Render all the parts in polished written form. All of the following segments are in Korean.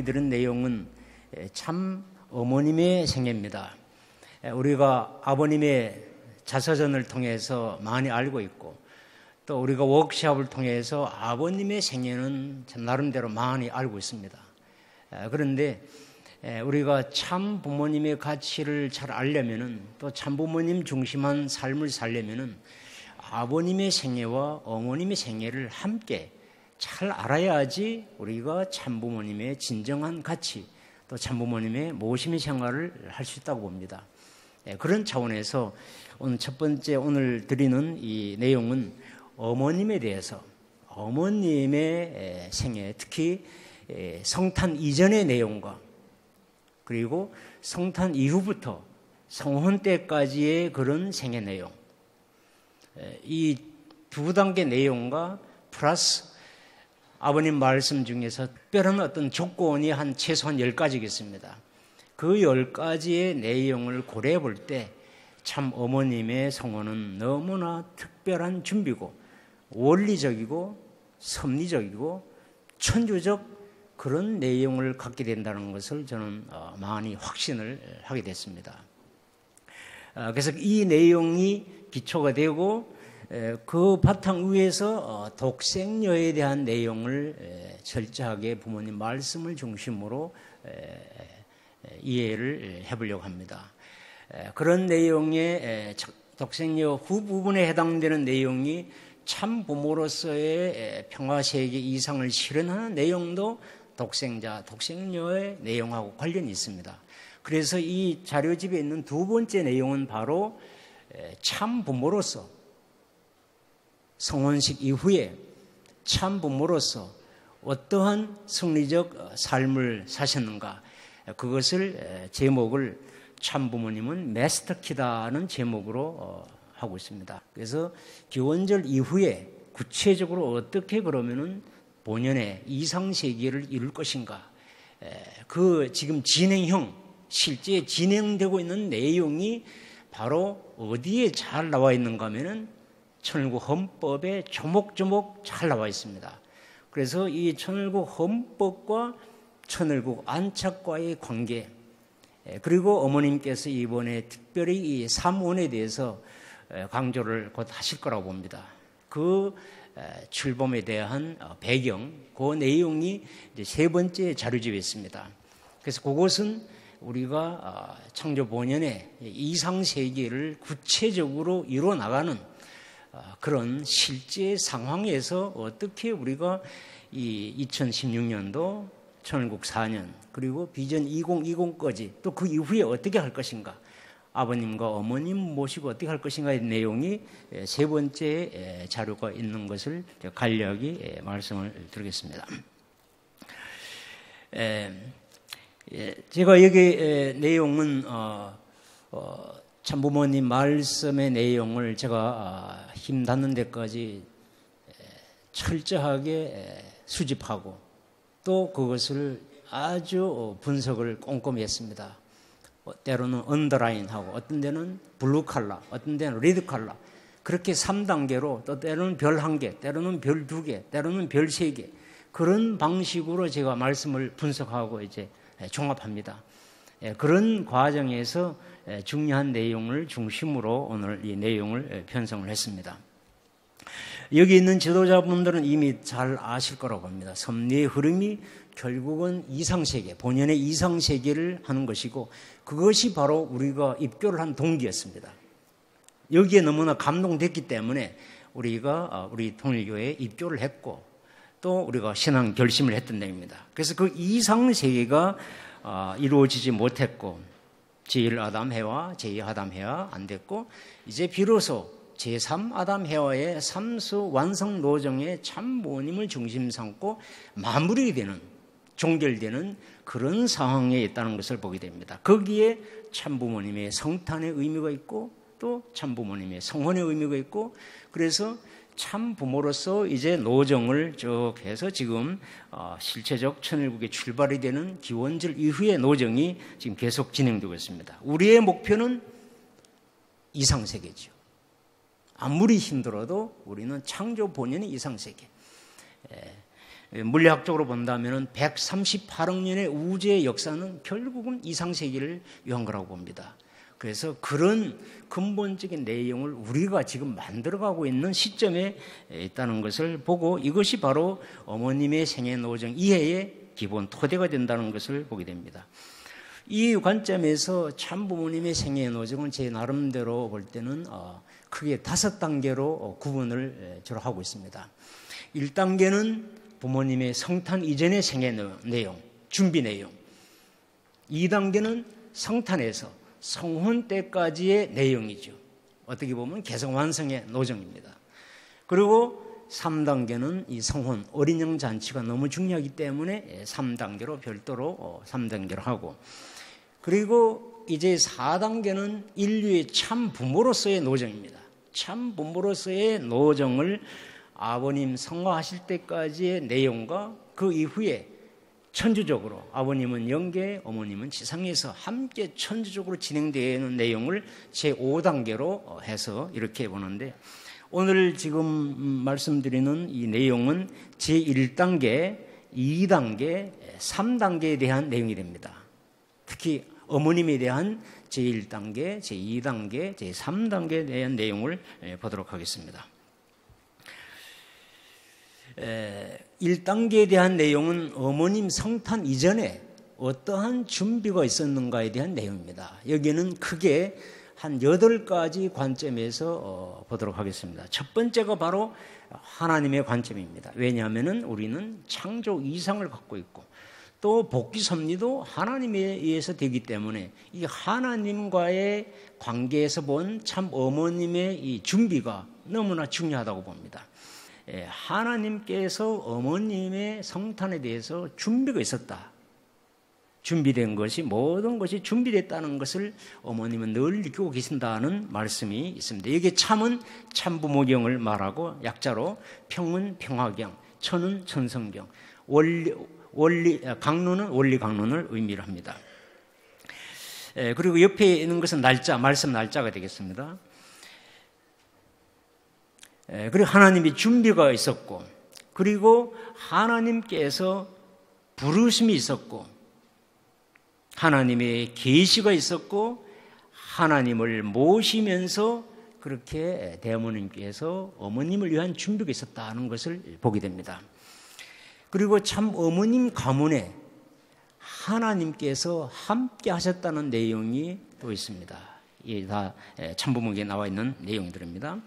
드린 내용은 참 어머님의 생애입니다. 우리가 아버님의 자서전을 통해서 많이 알고 있고 또 우리가 워크숍을 통해서 아버님의 생애는 참 나름대로 많이 알고 있습니다. 그런데 우리가 참 부모님의 가치를 잘 알려면은 또 참 부모님 중심한 삶을 살려면은 아버님의 생애와 어머님의 생애를 함께 잘 알아야지 우리가 참 부모님의 진정한 가치 또 참 부모님의 모심의 생활을 할 수 있다고 봅니다. 그런 차원에서 오늘 첫 번째 오늘 드리는 이 내용은 어머님에 대해서 어머님의 생애 특히 성탄 이전의 내용과 그리고 성탄 이후부터 성혼 때까지의 그런 생애 내용 이 두 단계 내용과 플러스 아버님 말씀 중에서 특별한 어떤 조건이 한 최소한 10가지겠습니다. 그 10가지의 내용을 고려해 볼 때 참 어머님의 성혼은 너무나 특별한 준비고 원리적이고 섭리적이고 천주적 그런 내용을 갖게 된다는 것을 저는 많이 확신을 하게 됐습니다. 그래서 이 내용이 기초가 되고 그 바탕 위에서 독생녀에 대한 내용을 철저하게 부모님 말씀을 중심으로 이해를 해보려고 합니다. 그런 내용의 독생녀 후부분에 해당되는 내용이 참 부모로서의 평화세계 이상을 실현하는 내용도 독생자, 독생녀의 내용하고 관련이 있습니다. 그래서 이 자료집에 있는 두 번째 내용은 바로 참 부모로서 성혼식 이후에 참 부모로서 어떠한 성리적 삶을 사셨는가 그것을 제목을 참 부모님은 마스터키다는 제목으로 하고 있습니다. 그래서 기원절 이후에 구체적으로 어떻게 그러면은 본연의 이상세계를 이룰 것인가 그 지금 진행형 실제 진행되고 있는 내용이 바로 어디에 잘 나와 있는가 하면은 천일국 헌법에 조목조목 잘 나와 있습니다. 그래서 이 천일국 헌법과 천일국 안착과의 관계 그리고 어머님께서 이번에 특별히 이 삼원에 대해서 강조를 곧 하실 거라고 봅니다. 그 출범에 대한 배경, 그 내용이 이제 세 번째 자료집에 있습니다. 그래서 그것은 우리가 창조 본연의 이상세계를 구체적으로 이루어 나가는 그런 실제 상황에서 어떻게 우리가 이 2016년도 천일국 4년 그리고 비전 2020까지 또 그 이후에 어떻게 할 것인가 아버님과 어머님 모시고 어떻게 할 것인가의 내용이 세 번째 자료가 있는 것을 간략히 말씀을 드리겠습니다. 제가 여기 내용은 참부모님 말씀의 내용을 제가 힘 닿는 데까지 철저하게 수집하고 또 그것을 아주 분석을 꼼꼼히 했습니다. 때로는 언더라인하고 어떤 데는 블루 칼라, 어떤 데는 레드 칼라 그렇게 3단계로 또 때로는 별 1개, 때로는 별 2개, 때로는 별 3개 그런 방식으로 제가 말씀을 분석하고 이제 종합합니다. 그런 과정에서 중요한 내용을 중심으로 오늘 이 내용을 편성을 했습니다. 여기 있는 지도자분들은 이미 잘 아실 거라고 봅니다. 섭리의 흐름이 결국은 이상세계, 본연의 이상세계를 하는 것이고 그것이 바로 우리가 입교를 한 동기였습니다. 여기에 너무나 감동됐기 때문에 우리가 우리 통일교회에 입교를 했고 또 우리가 신앙 결심을 했던 내용입니다. 그래서 그 이상세계가 이루어지지 못했고 제1아담 해와 제2아담 해와 안 됐고 이제 비로소 제3아담 해와의 삼수 완성 노정의 참부모님을 중심 삼고 마무리 되는 종결되는 그런 상황에 있다는 것을 보게 됩니다. 거기에 참부모님의 성탄의 의미가 있고 또 참부모님의 성혼의 의미가 있고 그래서 참부모로서 이제 노정을 쭉 해서 지금 실체적 천일국의 출발이 되는 기원절 이후의 노정이 지금 계속 진행되고 있습니다. 우리의 목표는 이상세계죠. 아무리 힘들어도 우리는 창조 본연의 이상세계. 물리학적으로 본다면 138억 년의 우주의 역사는 결국은 이상세계를 위한 거라고 봅니다. 그래서 그런 근본적인 내용을 우리가 지금 만들어가고 있는 시점에 있다는 것을 보고 이것이 바로 어머님의 생애 노정 이해의 기본 토대가 된다는 것을 보게 됩니다. 이 관점에서 참부모님의 생애 노정은 제 나름대로 볼 때는 크게 5단계로 구분을 주로 하고 있습니다. 1단계는 부모님의 성탄 이전의 생애 내용, 준비 내용. 2단계는 성탄에서 성혼 때까지의 내용이죠. 어떻게 보면 개성완성의 노정입니다. 그리고 3단계는 이 성혼, 어린양 잔치가 너무 중요하기 때문에 3단계로 별도로 3단계로 하고, 그리고 이제 4단계는 인류의 참 부모로서의 노정입니다. 참 부모로서의 노정을 아버님 성화하실 때까지의 내용과 그 이후에 천주적으로 아버님은 영계, 어머님은 지상에서 함께 천주적으로 진행되는 내용을 제5단계로 해서 이렇게 보는데, 오늘 지금 말씀드리는 이 내용은 제1단계, 2단계, 3단계에 대한 내용이 됩니다. 특히 어머님에 대한 제1단계, 제2단계, 제3단계에 대한 내용을 보도록 하겠습니다. 1단계에 대한 내용은 어머님 성탄 이전에 어떠한 준비가 있었는가에 대한 내용입니다. 여기는 크게 한 8가지 관점에서 보도록 하겠습니다. 첫 번째가 바로 하나님의 관점입니다. 왜냐하면 우리는 창조 이상을 갖고 있고 또 복귀 섭리도 하나님에 의해서 되기 때문에 이 하나님과의 관계에서 본 참 어머님의 이 준비가 너무나 중요하다고 봅니다. 하나님께서 어머님의 성탄에 대해서 준비가 있었다. 준비된 것이, 모든 것이 준비됐다는 것을 어머님은 늘 느끼고 계신다는 말씀이 있습니다. 여기에 참은 참부모경을 말하고 약자로 평은 평화경, 천은 천성경, 강론은 원리 강론을 의미를 합니다. 그리고 옆에 있는 것은 날짜, 말씀 날짜가 되겠습니다. 그리고 하나님의 준비가 있었고, 그리고 하나님께서 부르심이 있었고, 하나님의 계시가 있었고, 하나님을 모시면서 그렇게 대어머님께서 어머님을 위한 준비가 있었다는 것을 보게 됩니다. 그리고 참 어머님 가문에 하나님께서 함께 하셨다는 내용이 또 있습니다. 이게 다 참부목에 나와 있는 내용들입니다.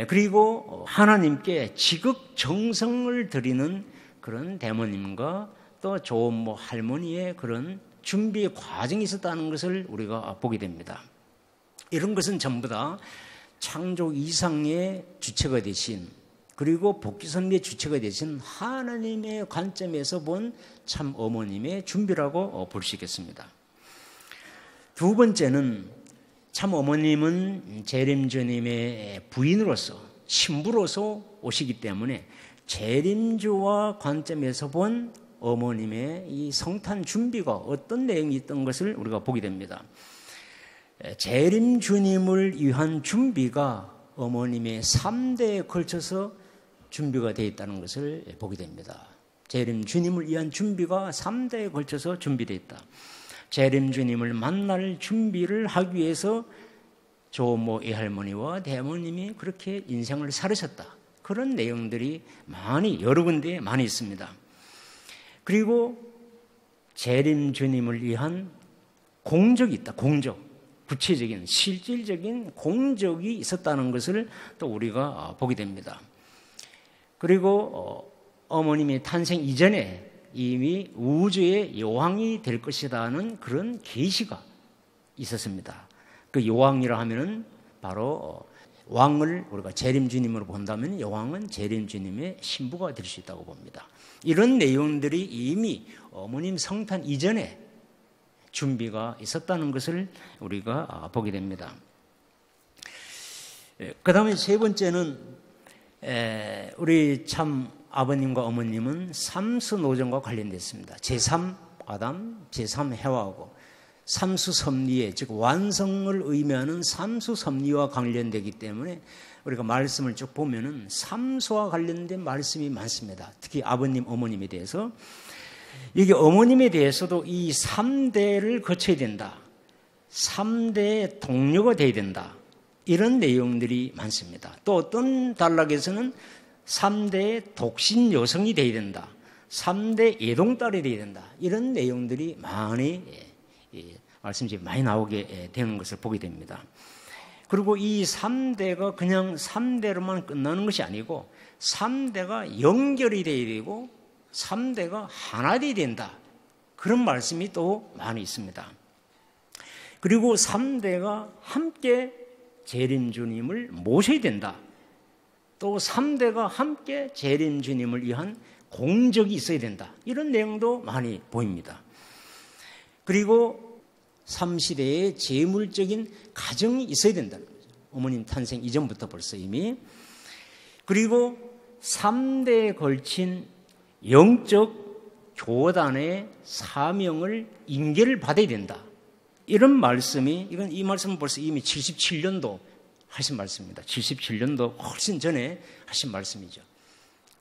그리고 하나님께 지극정성을 드리는 그런 대모님과 또 조모 할머니의 그런 준비 과정이 있었다는 것을 우리가 보게 됩니다. 이런 것은 전부 다 창조 이상의 주체가 되신, 그리고 복귀선미의 주체가 되신 하나님의 관점에서 본 참 어머님의 준비라고 볼 수 있겠습니다. 두 번째는 참 어머님은 재림주님의 부인으로서, 신부로서 오시기 때문에 재림주와 관점에서 본 어머님의 이 성탄 준비가 어떤 내용이 있던 것을 우리가 보게 됩니다. 재림주님을 위한 준비가 어머님의 3대에 걸쳐서 준비가 되어 있다는 것을 보게 됩니다. 재림주님을 위한 준비가 3대에 걸쳐서 준비되어 있다. 재림주님을 만날 준비를 하기 위해서 조모 애할머니와 대모님이 그렇게 인생을 살으셨다. 그런 내용들이 여러 군데에 많이 있습니다. 그리고 재림주님을 위한 공적이 있다. 공적. 구체적인, 실질적인 공적이 있었다는 것을 또 우리가 보게 됩니다. 그리고 어머님이 탄생 이전에 이미 우주의 여왕이 될 것이라는 그런 계시가 있었습니다. 그 여왕이라 하면은 바로 왕을 우리가 재림주님으로 본다면 여왕은 재림주님의 신부가 될 수 있다고 봅니다. 이런 내용들이 이미 어머님 성탄 이전에 준비가 있었다는 것을 우리가 보게 됩니다. 그 다음에 세 번째는 우리 참 아버님과 어머님은 삼수 노정과 관련됐습니다. 제3 아담, 제3 해와하고 삼수 섭리에, 즉 완성을 의미하는 삼수 섭리와 관련되기 때문에 우리가 말씀을 쭉 보면은 삼수와 관련된 말씀이 많습니다. 특히 아버님, 어머님에 대해서. 이게 어머님에 대해서도 이 3대를 거쳐야 된다. 3대의 동료가 돼야 된다. 이런 내용들이 많습니다. 또 어떤 단락에서는 3대의 독신 여성이 돼야 된다. 3대 예동딸이 돼야 된다. 이런 내용들이 많이 말씀이 많이 나오게 되는 것을 보게 됩니다. 그리고 이 3대가 그냥 3대로만 끝나는 것이 아니고 3대가 연결이 돼야 되고 3대가 하나 돼야 된다. 그런 말씀이 또 많이 있습니다. 그리고 3대가 함께 재림주님을 모셔야 된다. 또 3대가 함께 재림주님을 위한 공적이 있어야 된다. 이런 내용도 많이 보입니다. 그리고 3시대에 재물적인 가정이 있어야 된다는 거죠. 어머님 탄생 이전부터 벌써 이미. 그리고 3대에 걸친 영적 교단의 사명을 인계를 받아야 된다. 이런 말씀이, 이 말씀은 벌써 이미 77년도 하신 말씀입니다. 77년도 훨씬 전에 하신 말씀이죠.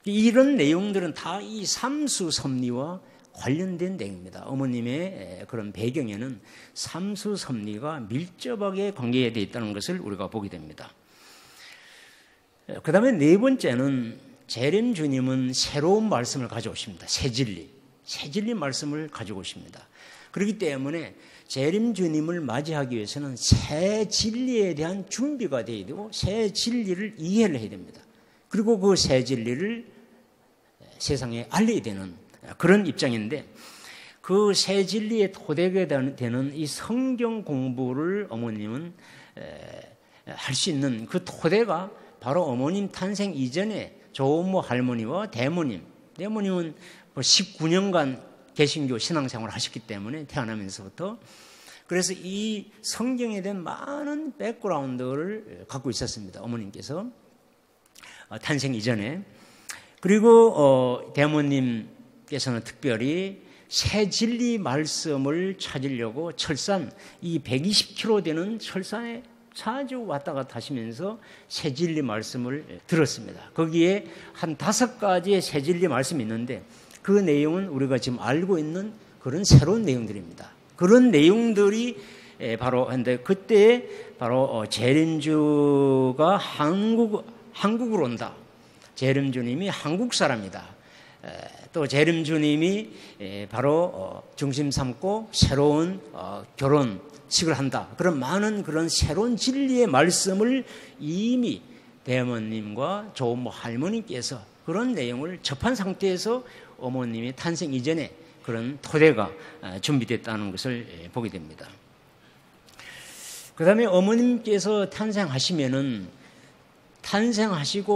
이런 내용들은 다 이 삼수섭리와 관련된 내용입니다. 어머님의 그런 배경에는 삼수섭리가 밀접하게 관계되어 있다는 것을 우리가 보게 됩니다. 그 다음에 네 번째는 재림주님은 새로운 말씀을 가져오십니다. 새 진리 말씀을 가지고 오십니다. 그렇기 때문에 재림주님을 맞이하기 위해서는 새 진리에 대한 준비가 되어야 되고 새 진리를 이해를 해야 됩니다. 그리고 그 새 진리를 세상에 알려야 되는 그런 입장인데 그 새 진리의 토대가 되는 이 성경 공부를 어머님은 할 수 있는 그 토대가 바로 어머님 탄생 이전에 조모 할머니와 대모님은 19년간 개신교 신앙생활을 하셨기 때문에 태어나면서부터 그래서 이 성경에 대한 많은 백그라운드를 갖고 있었습니다. 어머님께서 탄생 이전에. 그리고 대모님께서는 특별히 새 진리 말씀을 찾으려고 철산 이 120km 되는 철산에 자주 왔다 갔다 하시면서 새 진리 말씀을 들었습니다. 거기에 한 5가지의 새 진리 말씀이 있는데 그 내용은 우리가 지금 알고 있는 그런 새로운 내용들입니다. 그런 내용들이 바로 근데 그때 바로 재림주가 한국으로 온다. 재림주님이 한국 사람이다. 또 재림주님이 바로 중심 삼고 새로운 결혼식을 한다. 그런 많은 그런 새로운 진리의 말씀을 이미 대모님과 조모 할머니께서 그런 내용을 접한 상태에서 어머님이 탄생 이전에 그런 토대가 준비됐다는 것을 보게 됩니다. 그 다음에 어머님께서 탄생하시고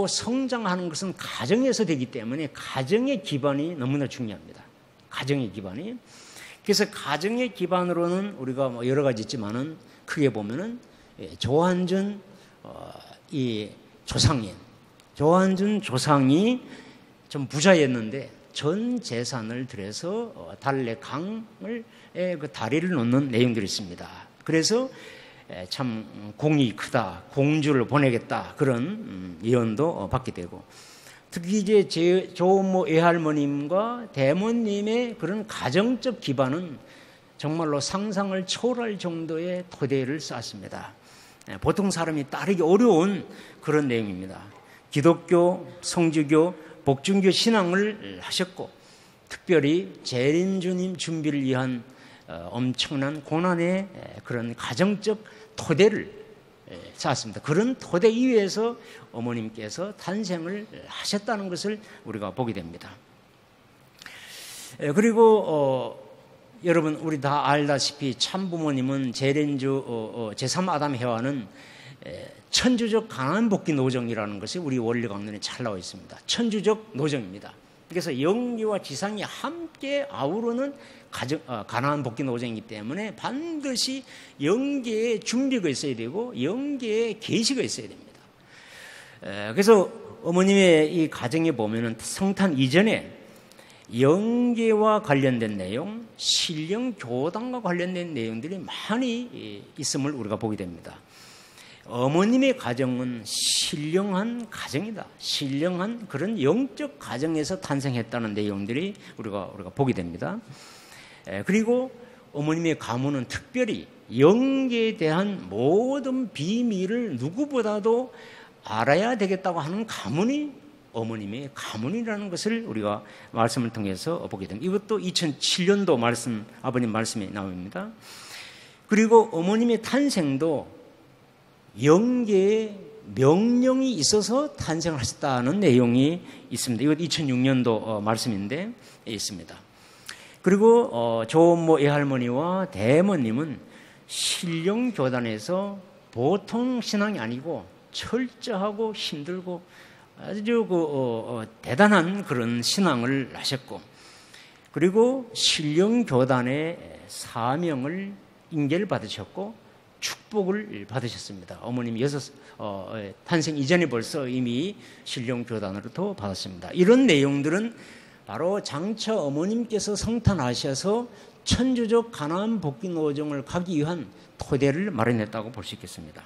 성장하는 것은 가정에서 되기 때문에 가정의 기반이 너무나 중요합니다. 가정의 기반이. 그래서 가정의 기반으로는 우리가 뭐 여러 가지 있지만은 크게 보면은 조한준 이 조한준 조상이 좀 부자였는데 전 재산을 들여서 달래강을 그 다리를 놓는 내용들이 있습니다. 그래서 참 공이 크다, 공주를 보내겠다 그런 예언도 받게 되고 특히 이제 조모 외할머님과 대모님의 그런 가정적 기반은 정말로 상상을 초월할 정도의 토대를 쌓았습니다. 보통 사람이 따르기 어려운 그런 내용입니다. 기독교, 성주교, 복중교 신앙을 하셨고 특별히 재림주님 준비를 위한 엄청난 고난의 그런 가정적 토대를 쌓았습니다. 그런 토대 위에서 어머님께서 탄생을 하셨다는 것을 우리가 보게 됩니다. 그리고 여러분 우리 다 알다시피 참부모님은 재림주 제3아담 해와는 천주적 가나안복귀 노정이라는 것이 우리 원리 강론에 잘 나와 있습니다. 천주적 노정입니다. 그래서 영계와 지상이 함께 아우르는 가나안복귀 노정이기 때문에 반드시 영계의 준비가 있어야 되고 영계의 계시가 있어야 됩니다. 그래서 어머님의 이 가정에 보면은 성탄 이전에 영계와 관련된 내용, 신령 교단과 관련된 내용들이 많이 있음을 우리가 보게 됩니다. 어머님의 가정은 신령한 가정이다. 신령한 그런 영적 가정에서 탄생했다는 내용들이 우리가 보게 됩니다. 그리고 어머님의 가문은 특별히 영계에 대한 모든 비밀을 누구보다도 알아야 되겠다고 하는 가문이 어머님의 가문이라는 것을 우리가 말씀을 통해서 보게 됩니다. 이것도 2007년도 말씀, 아버님 말씀에 나옵니다. 그리고 어머님의 탄생도 영계에 명령이 있어서 탄생을 하셨다는 내용이 있습니다. 이것 2006년도 말씀인데 있습니다. 그리고 조모 외할머니와 대모님은 신령교단에서 보통 신앙이 아니고 철저하고 힘들고 아주 대단한 그런 신앙을 하셨고, 그리고 신령교단의 사명을 인계를 받으셨고 축복을 받으셨습니다. 어머님이 탄생 이전에 벌써 이미 신령교단으로부터 받았습니다. 이런 내용들은 바로 장차 어머님께서 성탄하셔서 천주적 가나안 복귀 노정을 가기 위한 토대를 마련했다고 볼 수 있겠습니다.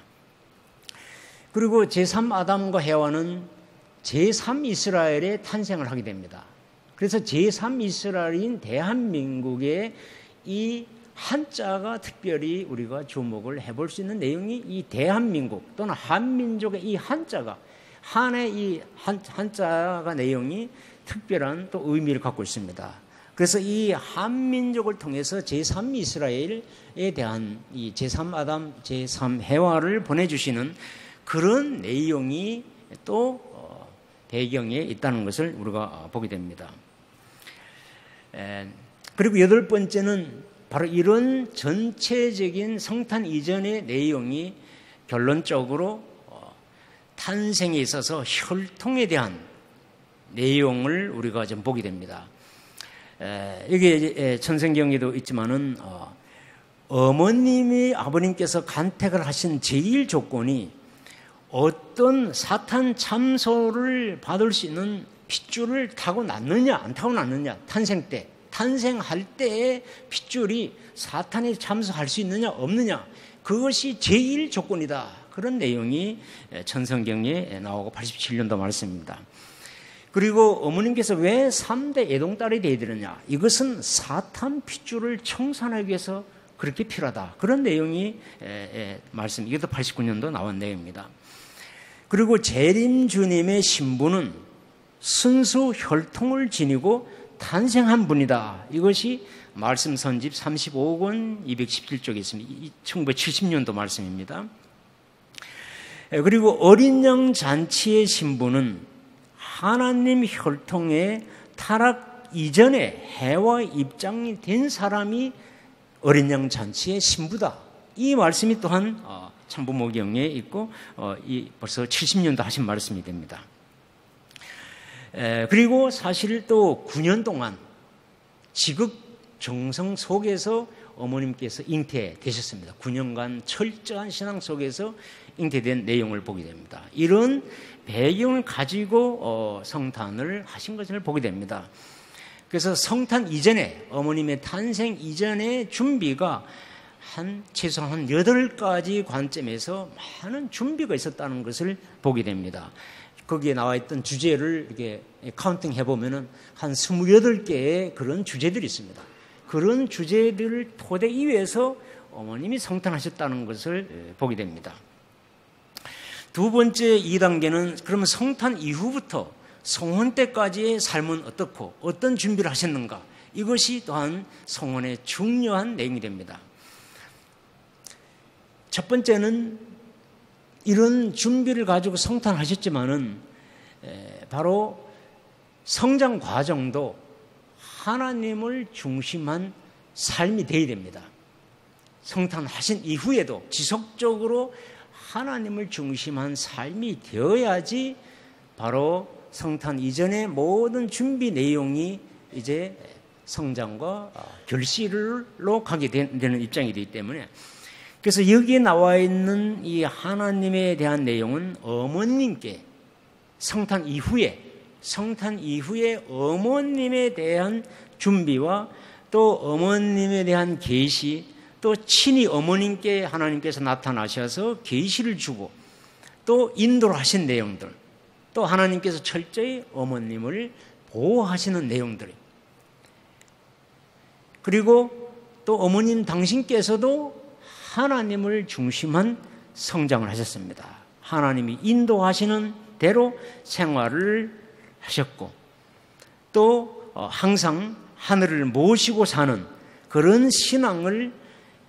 그리고 제3아담과 해와는 제3이스라엘의 탄생을 하게 됩니다. 그래서 제3이스라엘인 대한민국의 이 한자가 특별히 우리가 주목을 해볼 수 있는 내용이 이 대한민국 또는 한민족의 이 한자가, 한의 이 한자가 내용이 특별한 또 의미를 갖고 있습니다. 그래서 이 한민족을 통해서 제3이스라엘에 대한 이 제3아담, 제3해와를 보내주시는 그런 내용이 또 배경에 있다는 것을 우리가 보게 됩니다. 그리고 8번째는 바로 이런 전체적인 성탄 이전의 내용이 결론적으로 탄생에 있어서 혈통에 대한 내용을 우리가 좀 보게 됩니다. 이게 천성경에도 있지만은 어머님이 아버님께서 간택을 하신 제일 조건이 어떤 사탄 참소를 받을 수 있는 핏줄을 타고 났느냐 안 타고 났느냐, 탄생할 때의 핏줄이 사탄에 참소할 수 있느냐 없느냐, 그것이 제일 조건이다. 그런 내용이 천성경에 나오고 87년도 말씀입니다. 그리고 어머님께서 왜 3대 애동딸이 되어야 되느냐, 이것은 사탄 핏줄을 청산하기 위해서 그렇게 필요하다. 그런 내용이 말씀, 이것도 89년도 나온 내용입니다. 그리고 재림주님의 신부는 순수 혈통을 지니고 탄생한 분이다. 이것이 말씀 선집 35권 217쪽에 있습니다. 1970년도 말씀입니다. 그리고 어린 양 잔치의 신부는 하나님 혈통의 타락 이전에 해와 입장이 된 사람이 어린 양 잔치의 신부다. 이 말씀이 또한 참부모경에 있고 벌써 70년도 하신 말씀이 됩니다. 그리고 사실 또 9년 동안 지극 정성 속에서 어머님께서 잉태되셨습니다. 9년간 철저한 신앙 속에서 잉태된 내용을 보게 됩니다. 이런 배경을 가지고 성탄을 하신 것을 보게 됩니다. 그래서 성탄 이전에, 어머님의 탄생 이전의 준비가 최소한 8가지 관점에서 많은 준비가 있었다는 것을 보게 됩니다. 거기에 나와 있던 주제를 이렇게 카운팅 해보면은 한 28개의 그런 주제들이 있습니다. 그런 주제들을 토대 위에서 어머님이 성탄하셨다는 것을 보게 됩니다. 두 번째 2단계는 그러면 성탄 이후부터 성혼 때까지의 삶은 어떻고 어떤 준비를 하셨는가, 이것이 또한 성혼의 중요한 내용이 됩니다. 첫 번째는 이런 준비를 가지고 성탄하셨지만은 바로 성장 과정도 하나님을 중심한 삶이 되어야 됩니다. 성탄하신 이후에도 지속적으로 하나님을 중심한 삶이 되어야지 바로 성탄 이전의 모든 준비 내용이 이제 성장과 결실로 가게 되는 입장이 되기 때문에, 그래서 여기에 나와 있는 이 하나님에 대한 내용은 어머님께 성탄 이후에 어머님에 대한 준비와 또 어머님에 대한 계시, 또 친히 어머님께 하나님께서 나타나셔서 계시를 주고 또 인도를 하신 내용들, 또 하나님께서 철저히 어머님을 보호하시는 내용들이, 그리고 또 어머님 당신께서도 하나님을 중심한 성장을 하셨습니다. 하나님이 인도하시는 대로 생활을 하셨고 또 항상 하늘을 모시고 사는 그런 신앙을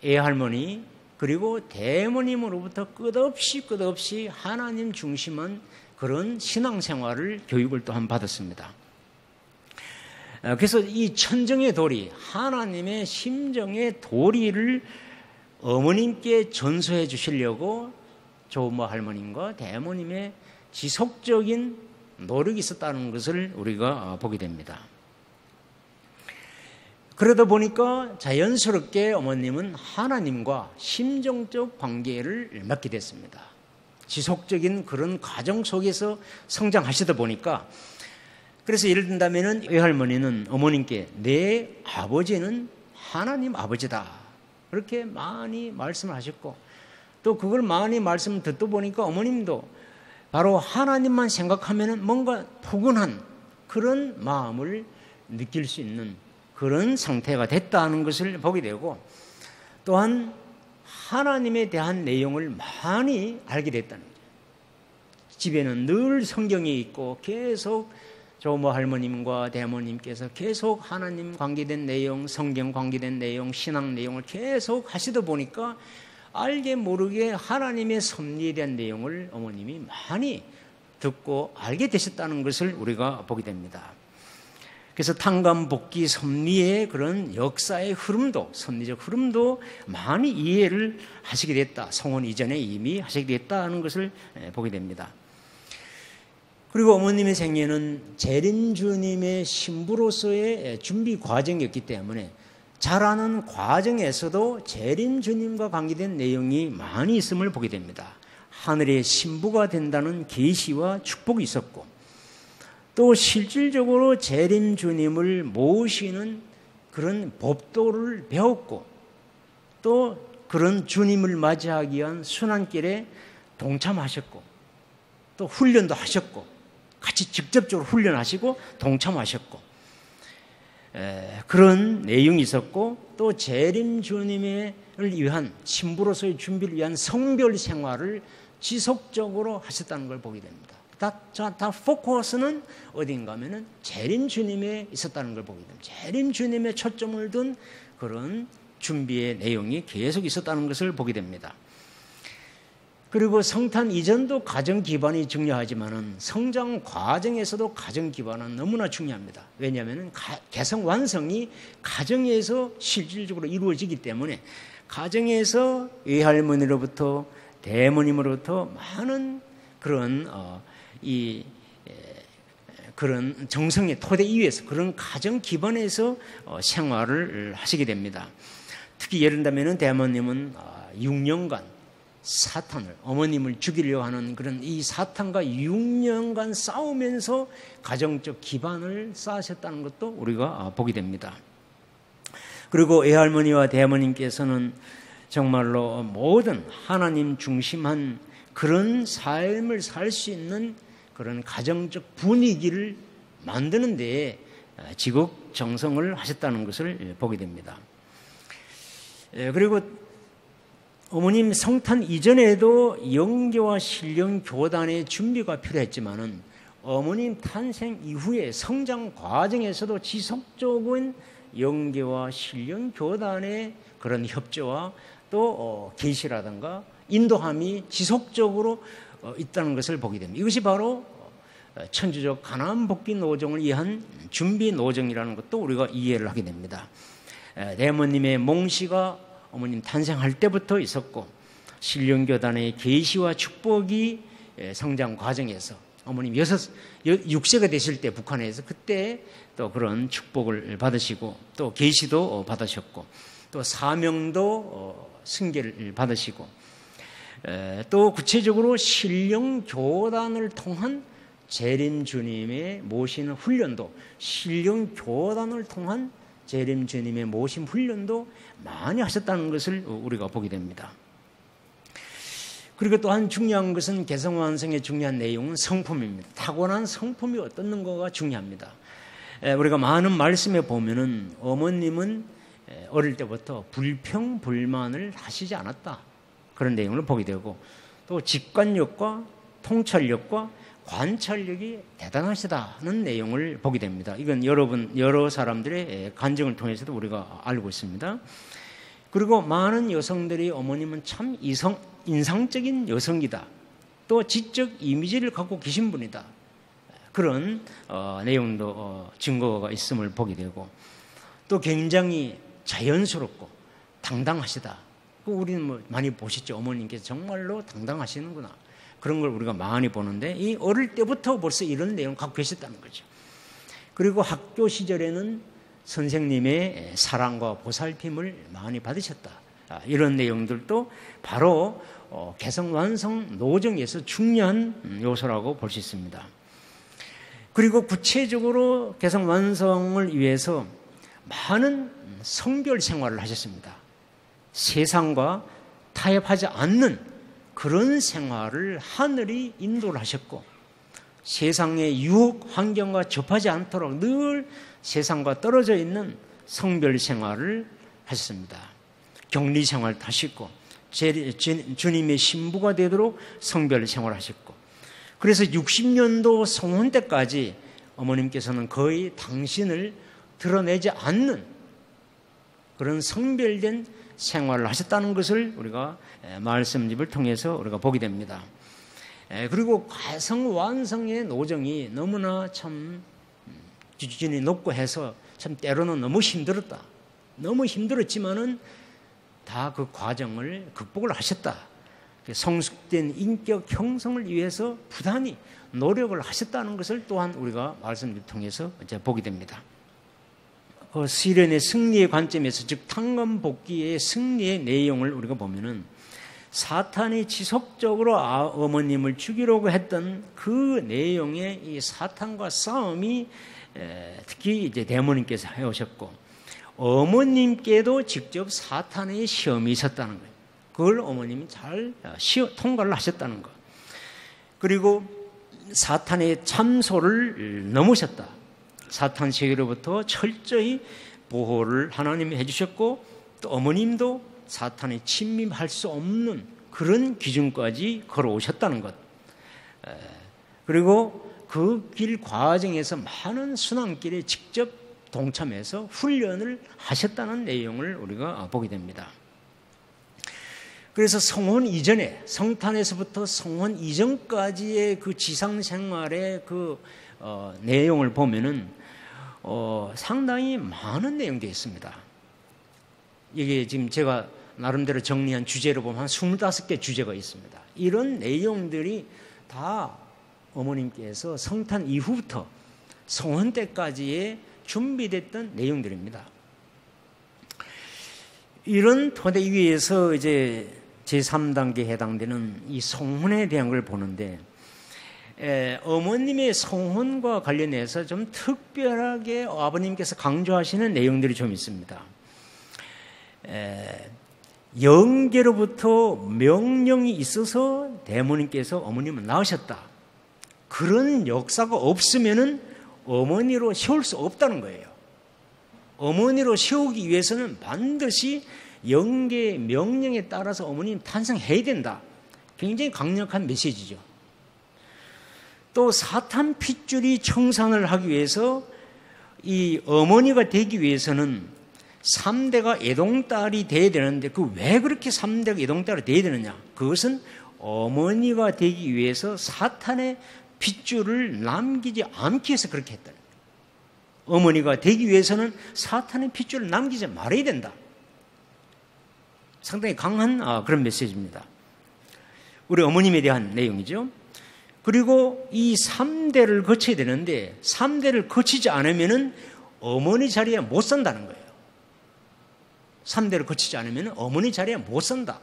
애할머니 그리고 대모님으로부터 끝없이 하나님 중심한 그런 신앙생활을 교육을 또한 받았습니다. 그래서 이 천정의 도리, 하나님의 심정의 도리를 어머님께 전수해 주시려고 조모 할머님과 대모님의 지속적인 노력이 있었다는 것을 우리가 보게 됩니다. 그러다 보니까 자연스럽게 어머님은 하나님과 심정적 관계를 맺게 됐습니다. 지속적인 그런 과정 속에서 성장하시다 보니까, 그래서 예를 든다면 외할머니는 어머님께 내 아버지는 하나님 아버지다 그렇게 많이 말씀을 하셨고, 또 그걸 많이 말씀 듣다 보니까 어머님도 바로 하나님만 생각하면 뭔가 포근한 그런 마음을 느낄 수 있는 그런 상태가 됐다는 것을 보게 되고, 또한 하나님에 대한 내용을 많이 알게 됐다는 거죠. 집에는 늘 성경이 있고 계속 조모 할머님과 대모님께서 계속 하나님 관계된 내용, 성경 관계된 내용, 신앙 내용을 계속 하시다 보니까 알게 모르게 하나님의 섭리에 대한 내용을 어머님이 많이 듣고 알게 되셨다는 것을 우리가 보게 됩니다. 그래서 탕감복귀 섭리의 그런 역사의 흐름도, 섭리적 흐름도 많이 이해를 하시게 됐다. 성원 이전에 이미 하시게 됐다는 것을 보게 됩니다. 그리고 어머님의 생애는 재림주님의 신부로서의 준비 과정이었기 때문에 자라는 과정에서도 재림주님과 관계된 내용이 많이 있음을 보게 됩니다. 하늘의 신부가 된다는 계시와 축복이 있었고, 또 실질적으로 재림주님을 모시는 그런 법도를 배웠고, 또 그런 주님을 맞이하기 위한 순환길에 동참하셨고, 또 훈련도 하셨고, 같이 직접적으로 훈련하시고 동참하셨고, 그런 내용이 있었고, 또 재림주님을 위한 신부로서의 준비를 위한 성별 생활을 지속적으로 하셨다는 걸 보게 됩니다. 다 포커스는 어딘가 하면은 재림주님에 있었다는 걸 보게 됩니다. 재림주님에 초점을 둔 그런 준비의 내용이 계속 있었다는 것을 보게 됩니다. 그리고 성탄 이전도 가정 기반이 중요하지만은 성장 과정에서도 가정 기반은 너무나 중요합니다. 왜냐하면 개성 완성이 가정에서 실질적으로 이루어지기 때문에 가정에서 외할머니로부터 대모님으로부터 많은 그런 그런 정성의 토대 위에서 그런 가정 기반에서 생활을 하시게 됩니다. 특히 예를 들면 대모님은 6년간 사탄을, 어머님을 죽이려고 하는 그런 이 사탄과 6년간 싸우면서 가정적 기반을 쌓으셨다는 것도 우리가 보게 됩니다. 그리고 외할머니와 대모님께서는 정말로 모든 하나님 중심한 그런 삶을 살 수 있는 그런 가정적 분위기를 만드는 데에 지극정성을 하셨다는 것을 보게 됩니다. 그리고 어머님 성탄 이전에도 영계와 신령 교단의 준비가 필요했지만은 어머님 탄생 이후에 성장 과정에서도 지속적인 영계와 신령 교단의 그런 협조와 또 계시라든가 인도함이 지속적으로 있다는 것을 보게 됩니다. 이것이 바로 천주적 가나안 복귀 노정을 위한 준비 노정이라는 것도 우리가 이해를 하게 됩니다. 대모님의 몽시가 어머님 탄생할 때부터 있었고, 신령교단의 계시와 축복이 성장 과정에서 어머님 6세가 되실 때 북한에서 그때 또 그런 축복을 받으시고, 또 계시도 받으셨고, 또 사명도 승계를 받으시고, 또 구체적으로 신령교단을 통한 재림주님의 모시는 훈련도 신령교단을 통한 재림 주님의 모심 훈련도 많이 하셨다는 것을 우리가 보게 됩니다. 그리고 또한 중요한 것은 개성완성의 중요한 내용은 성품입니다. 타고난 성품이 어떻는가가 중요합니다. 우리가 많은 말씀에 보면은 어머님은 어릴 때부터 불평불만을 하시지 않았다. 그런 내용을 보게 되고 또 직관력과 통찰력과 관찰력이 대단하시다는 내용을 보게 됩니다. 이건 여러 사람들의 간증을 통해서도 우리가 알고 있습니다. 그리고 많은 여성들이 어머님은 참 인상적인 여성이다. 또 지적 이미지를 갖고 계신 분이다. 그런 내용도 증거가 있음을 보게 되고 또 굉장히 자연스럽고 당당하시다. 우리는 많이 보셨죠. 어머님께서 정말로 당당하시는구나. 그런 걸 우리가 많이 보는데 이 어릴 때부터 벌써 이런 내용을 갖고 계셨다는 거죠. 그리고 학교 시절에는 선생님의 사랑과 보살핌을 많이 받으셨다. 이런 내용들도 바로 개성완성 노정에서 중요한 요소라고 볼 수 있습니다. 그리고 구체적으로 개성완성을 위해서 많은 성별 생활을 하셨습니다. 세상과 타협하지 않는 그런 생활을 하늘이 인도를 하셨고 세상의 유혹 환경과 접하지 않도록 늘 세상과 떨어져 있는 성별 생활을 하셨습니다. 격리 생활도 하셨고 주님의 신부가 되도록 성별 생활을 하셨고 그래서 60년도 성혼 때까지 어머님께서는 거의 당신을 드러내지 않는 그런 성별된 생활을 하셨다는 것을 우리가 말씀집을 통해서 우리가 보게 됩니다. 그리고 개성완성의 노정이 너무나 참 기준이 높고 해서 참 때로는 너무 힘들었다. 너무 힘들었지만은 다 그 과정을 극복을 하셨다. 성숙된 인격 형성을 위해서 부단히 노력을 하셨다는 것을 또한 우리가 말씀을 통해서 이제 보게 됩니다. 시련의 승리의 관점에서 즉 탕검복귀의 승리의 내용을 우리가 보면은 사탄이 지속적으로 어머님을 죽이려고 했던 그 내용의 이 사탄과 싸움이 특히 이제 대모님께서 해오셨고 어머님께도 직접 사탄의 시험이 있었다는 거예요. 그걸 어머님이 잘 통과를 하셨다는 것. 그리고 사탄의 참소를 넘으셨다. 사탄 세계로부터 철저히 보호를 하나님이 해주셨고 또 어머님도 사탄에 침입할 수 없는 그런 기준까지 걸어오셨다는 것. 그리고 그 길 과정에서 많은 순환길에 직접 동참해서 훈련을 하셨다는 내용을 우리가 보게 됩니다. 그래서 성혼 이전에 성탄에서부터 성혼 이전까지의 그 지상 생활의 그 내용을 보면은 상당히 많은 내용들이 있습니다. 이게 지금 제가 나름대로 정리한 주제로 보면 한 25개 주제가 있습니다. 이런 내용들이 다 어머님께서 성탄 이후부터 성혼 때까지의 준비됐던 내용들입니다. 이런 토대 위에서 이제 제3단계에 해당되는 이 성혼에 대한 걸 보는데 어머님의 성혼과 관련해서 좀 특별하게 아버님께서 강조하시는 내용들이 좀 있습니다. 영계로부터 명령이 있어서 대모님께서 어머님을 낳으셨다. 그런 역사가 없으면은 어머니로 세울 수 없다는 거예요. 어머니로 세우기 위해서는 반드시 영계의 명령에 따라서 어머님 탄생해야 된다. 굉장히 강력한 메시지죠. 또 사탄 핏줄이 청산을 하기 위해서 이 어머니가 되기 위해서는 3대가 애동딸이 돼야 되는데 그 왜 그렇게 3대가 애동딸이 돼야 되느냐? 그것은 어머니가 되기 위해서 사탄의 핏줄을 남기지 않기 위해서 그렇게 했다. 어머니가 되기 위해서는 사탄의 핏줄을 남기지 말아야 된다. 상당히 강한 그런 메시지입니다. 우리 어머님에 대한 내용이죠. 그리고 이 3대를 거쳐야 되는데 3대를 거치지 않으면은 어머니 자리에 못 산다는 거예요. 3대를 거치지 않으면 어머니 자리에 못 산다.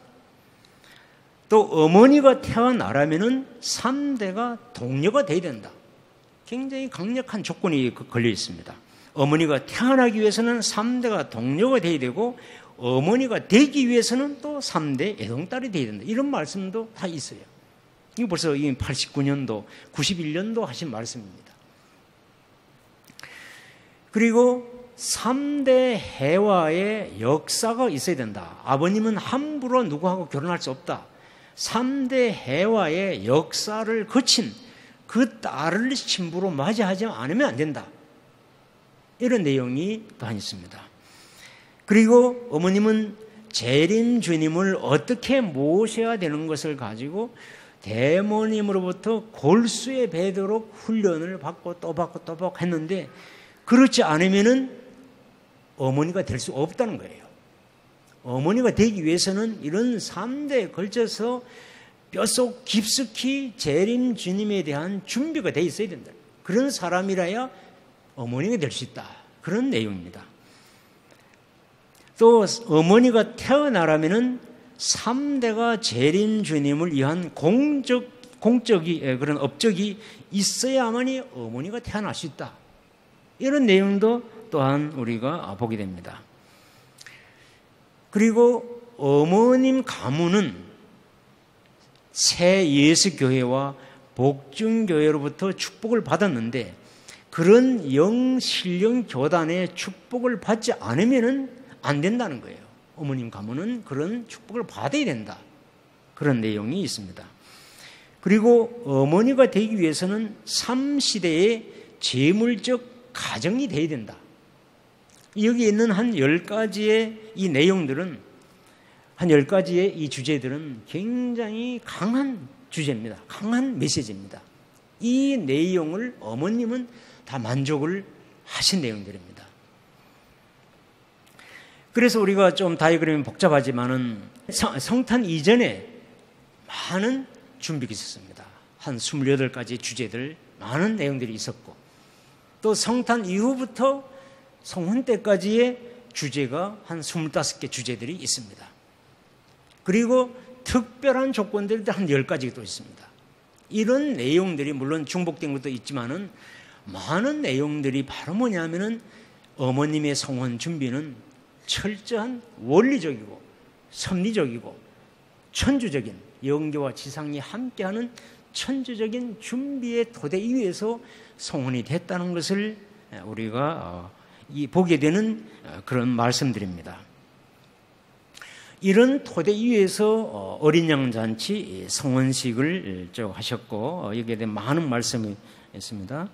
또 어머니가 태어나려면 3대가 동료가 돼야 된다. 굉장히 강력한 조건이 걸려 있습니다. 어머니가 태어나기 위해서는 3대가 동료가 되어야 되고 어머니가 되기 위해서는 또 3대 애동딸이 되어야 된다. 이런 말씀도 다 있어요. 이거 벌써 89년도, 91년도 하신 말씀입니다. 그리고 3대 해와의 역사가 있어야 된다. 아버님은 함부로 누구하고 결혼할 수 없다. 3대 해와의 역사를 거친 그 딸을 신부로 맞이하지 않으면 안 된다. 이런 내용이 또 있습니다. 그리고 어머님은 재림 주님을 어떻게 모셔야 되는 것을 가지고 대모님으로부터 골수에 배도록 훈련을 받고 또 받고 또 받고 했는데 그렇지 않으면은 어머니가 될 수 없다는 거예요. 어머니가 되기 위해서는 이런 3대에 걸쳐서 뼛속 깊숙이 재림 주님에 대한 준비가 돼 있어야 된다. 그런 사람이라야 어머니가 될 수 있다. 그런 내용입니다. 또 어머니가 태어나려면은 3대가 재림 주님을 위한 공적이 그런 업적이 있어야만이 어머니가 태어날 수 있다. 이런 내용도 또한 우리가 보게 됩니다. 그리고 어머님 가문은 새 예수교회와 복중교회로부터 축복을 받았는데 그런 영신령 교단의 축복을 받지 않으면 안 된다는 거예요. 어머님 가문은 그런 축복을 받아야 된다. 그런 내용이 있습니다. 그리고 어머니가 되기 위해서는 3시대의 재물적 가정이 되어야 된다. 여기 있는 한 10가지의 이 내용들은, 한 10가지의 이 주제들은 굉장히 강한 주제입니다. 강한 메시지입니다. 이 내용을 어머님은 다 만족을 하신 내용들입니다. 그래서 우리가 좀 다이그램이 복잡하지만은 성탄 이전에 많은 준비가 있었습니다. 한 28가지 주제들, 많은 내용들이 있었고 또 성탄 이후부터 성혼 때까지의 주제가 한 25개 주제들이 있습니다. 그리고 특별한 조건들도 한 10가지가 또 있습니다. 이런 내용들이 물론 중복된 것도 있지만은 많은 내용들이 바로 뭐냐면은 어머님의 성혼 준비는 철저한 원리적이고 섭리적이고 천주적인 영계와 지상이 함께하는 천주적인 준비의 토대 위에서 성혼이 됐다는 것을 우리가 보게 되는 그런 말씀들입니다. 이런 토대 위에서 어린 양 잔치 성혼식을 쭉 하셨고 여기에 대한 많은 말씀이 있습니다.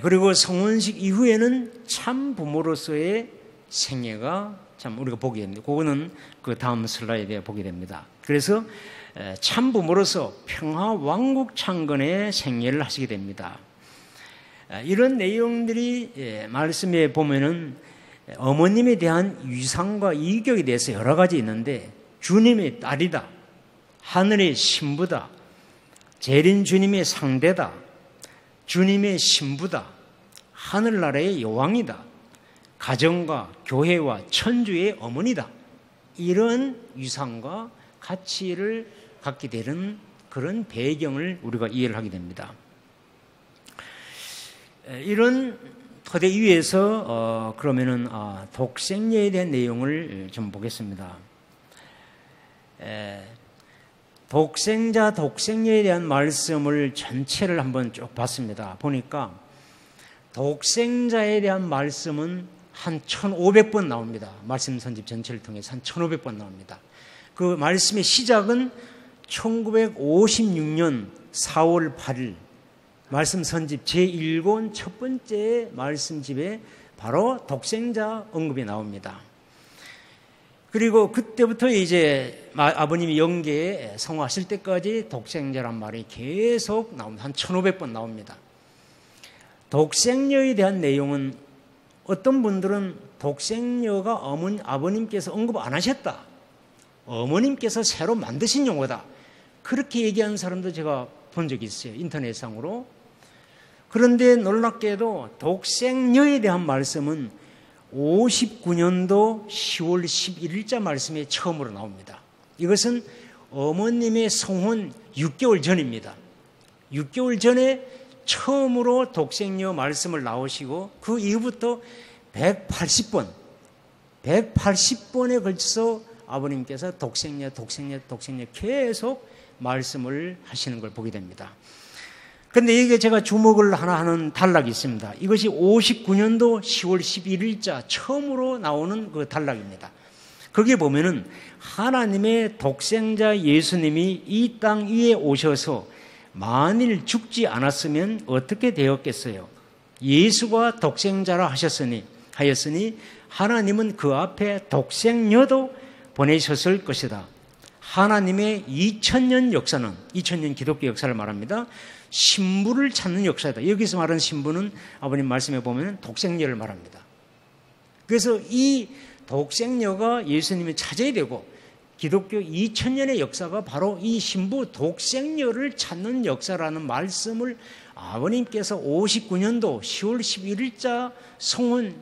그리고 성혼식 이후에는 참 부모로서의 생애가 참 우리가 보게 됩니다. 그거는 그 다음 슬라이드에 보게 됩니다. 그래서 참 부모로서 평화 왕국 창건의 생애를 하시게 됩니다. 이런 내용들이 말씀에 보면은 어머님에 대한 위상과 이격에 대해서 여러 가지 있는데 주님의 딸이다, 하늘의 신부다, 재림 주님의 상대다, 주님의 신부다, 하늘나라의 여왕이다, 가정과 교회와 천주의 어머니다. 이런 위상과 가치를 갖게 되는 그런 배경을 우리가 이해를 하게 됩니다. 이런 토대 위에서 그러면은 독생녀에 대한 내용을 좀 보겠습니다. 독생녀에 대한 말씀을 전체를 한번 쭉 봤습니다. 보니까 독생자에 대한 말씀은 한 1500번 나옵니다. 말씀 선집 전체를 통해서 한 1500번 나옵니다. 그 말씀의 시작은 1956년 4월 8일 말씀 선집 제1권 첫 번째 말씀집에 바로 독생자 언급이 나옵니다. 그리고 그때부터 이제 아버님이 영계에 성화하실 때까지 독생자란 말이 계속 나옵니다. 한 1500번 나옵니다. 독생녀에 대한 내용은 어떤 분들은 독생녀가 아버님께서 언급 안 하셨다, 어머님께서 새로 만드신 용어다, 그렇게 얘기하는 사람도 제가 본 적이 있어요. 인터넷상으로. 그런데 놀랍게도 독생녀에 대한 말씀은 59년도 10월 11일자 말씀에 처음으로 나옵니다. 이것은 어머님의 성혼 6개월 전입니다. 6개월 전에 처음으로 독생녀 말씀을 나오시고 그 이후부터 180번에 걸쳐서 아버님께서 독생녀 계속 말씀을 하시는 걸 보게 됩니다. 그런데 이게 제가 주목을 하나 하는 단락이 있습니다. 이것이 59년도 10월 11일자 처음으로 나오는 그 단락입니다. 거기에 보면은 하나님의 독생자 예수님이 이 땅 위에 오셔서 만일 죽지 않았으면 어떻게 되었겠어요? 예수가 독생자라 하였으니 하나님은 그 앞에 독생녀도 보내셨을 것이다. 하나님의 2000년 역사는 2000년 기독교 역사를 말합니다. 신부를 찾는 역사다. 여기서 말하는 신부는 아버님 말씀에 보면 독생녀를 말합니다. 그래서 이 독생녀가 예수님이 찾아야 되고 기독교 2000년의 역사가 바로 이 신부 독생녀를 찾는 역사라는 말씀을 아버님께서 59년도 10월 11일자 성혼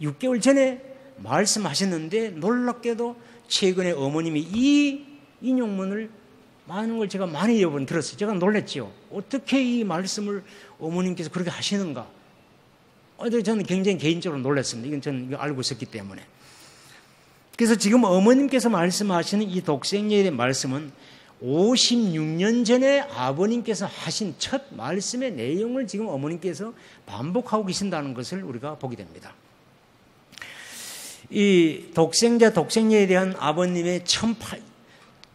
6개월 전에 말씀하셨는데 놀랍게도 최근에 어머님이 이 인용문을 많은 걸 제가 많이 여러 번 들었어요. 제가 놀랐죠. 어떻게 이 말씀을 어머님께서 그렇게 하시는가. 저는 굉장히 개인적으로 놀랐습니다. 이건 저는 이거 알고 있었기 때문에. 그래서 지금 어머님께서 말씀하시는 이 독생녀에 대한 말씀은 56년 전에 아버님께서 하신 첫 말씀의 내용을 지금 어머님께서 반복하고 계신다는 것을 우리가 보게 됩니다. 이 독생녀에 대한 아버님의